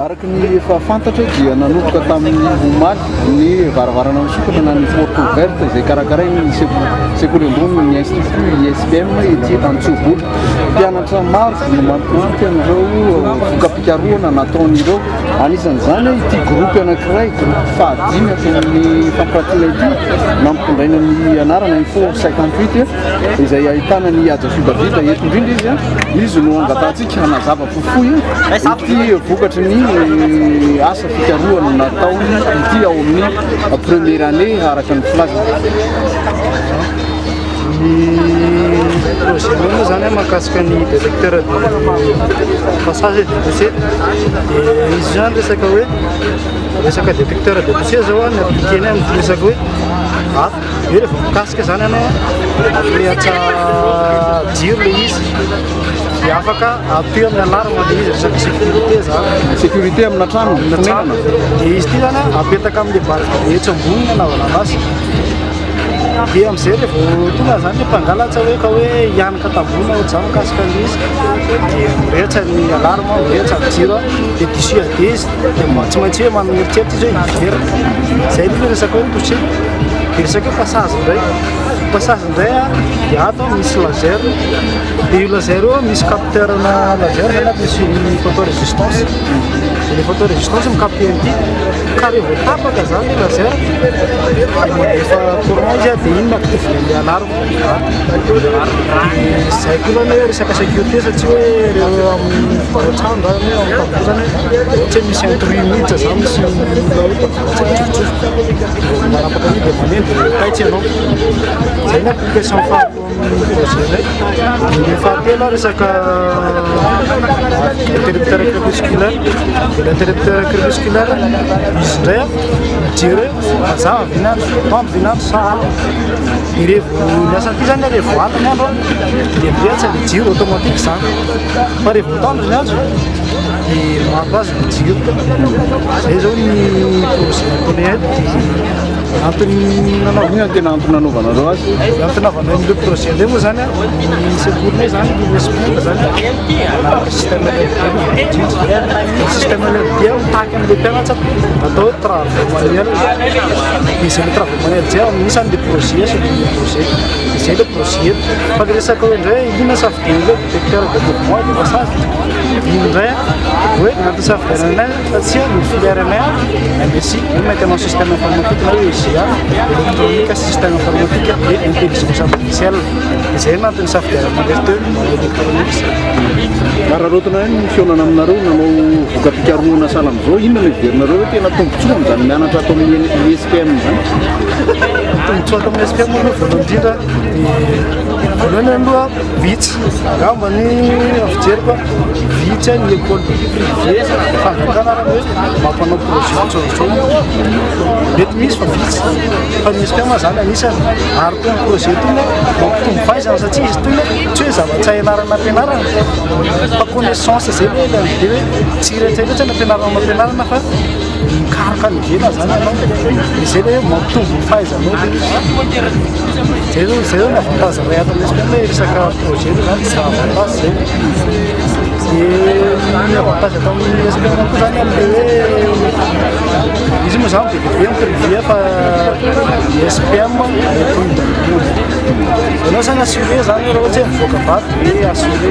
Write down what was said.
Araky ny efa fantatra dia nanomboka tamin'ny omaly ny varavarana misokatra na ny porte ouverte izay karakarainy ny sekoly ambony ny institut ISPM ety Antsoboly. Mpianatra maro no mampianty an'ireo vokam-pikarohana nataon'ireo. Anisan'izany ity groupe anankiray, groupe fahadimy ataon'ny fampirantiana ity, nampitondraina ny anarana Info 58 izay ahitana ny Adjafy David eto indrindra izy no angatantsika hanazava fofoy ity vokatry ny asa fikarohana nataony ity ao amin'ny première année araka ny filaza. Projet moa zany mahakasika ny détecteur de passage de dossier dia izy zany resaka hoe resaka détecteur de dossier zao ny appliqueny amin'ny resaka hoe io rehefa mikasika zany ianao mirehatra jiro le izy dia afaka ateo amin'ny alarme le izy resaka sécurité zany sécurité amina trano dia izy ity zany apetaka amin'ny barika rehetra ambony ny anaovana anazy dia amizay rehefa tonga zany ny mpangalatra hoe ka hoe hianika tambony ohatr'izany mikasika an'izy dia mirehatra ny alarme mirehatra ny jiro dia dissuade izy dia tsy maintsy hoe manana eritseritra izy hoe hiverina izay ny resaka hoe touché dia resaka hoe passage indray passage indray dia ato misy laser dia io laser io misy capteur na laser zany misy photo résistance dia le photo résistance mikapte an'ity ka rehefa tapaka zany le laser efa courant izy dia iny active le alarme izay koa zany hoe resaka sécurité satria hoe reo amin'ny trano zany hoe amin'ny tamboho zany hoe misy intrus miditra zany misy manapaka ny dia manendy taitsy ianao zay ny application faharoa ny fahatelo resaka interrupteur crépusculaire dia l'interrupteur crépusculaire izy indray mijero mazava vinandro vinandro sa rehefa miasa ty zany rehefa alina ny andro dia mirehatra le jiro automatique zany fa rehefa mitandro ny andro dia mahazo azy ny jiro zay zao ny projet ataonay antony ina tena antony nanaovanareo azy antony an'ireo projet ndray moa zany ny secournay zany USPM zany système système LFD mitaky amin'le mpianatra atao hoe travaux manuel dia zay le travaux manuel zay anisan'ny le projet sy le projet izay le projet fa le resaka hoe indray inona safidiana le détecteur de mouvement de passage iny indray hoe natao safidiananay satria ny filière-nay MSI io maintenance système informatique na hoe EGA électronique système informatique et intelligence artificielle izay natony safidiananay teo électronique raharotana ny fionana aminareo nanao vokam-pikarohana sahala am'izao inona no iverinareo hoe tena tombontsoa amin'izany mianatra atao amin'ny ISPM zany tombontsoa atao amin'ny ISPM aloha voalohany indrindra voalohany aloha vitsy angamba ny fijeriko vitsy ny école privé fangakanarana hoe mampanao projet tsôtsôny mety misy fa vitsy fa ny ISPM zany anisany ary toy ny projet toy mampitombo fahaizana satria izy toy tsy hoe zava-tsy ianarana ampianarana fa connaissance zay hoe de hoe tsy rehetrarehetra ny ampianarana fa mikaroka ny vela zany ianao izay le hoe mampitombo fahaizanao zay zao ny avantage ray ato amin'ny ISPM hoe resaka projet io zany tsy avantage zay dia ny avantage atao amin'ny ISPM koa zany amin'le hoe izy moa zany bebe amin'ny privé fa ISPM anao zany assuré zany raha ohatsy hoe mivoaka vaty hoe assuré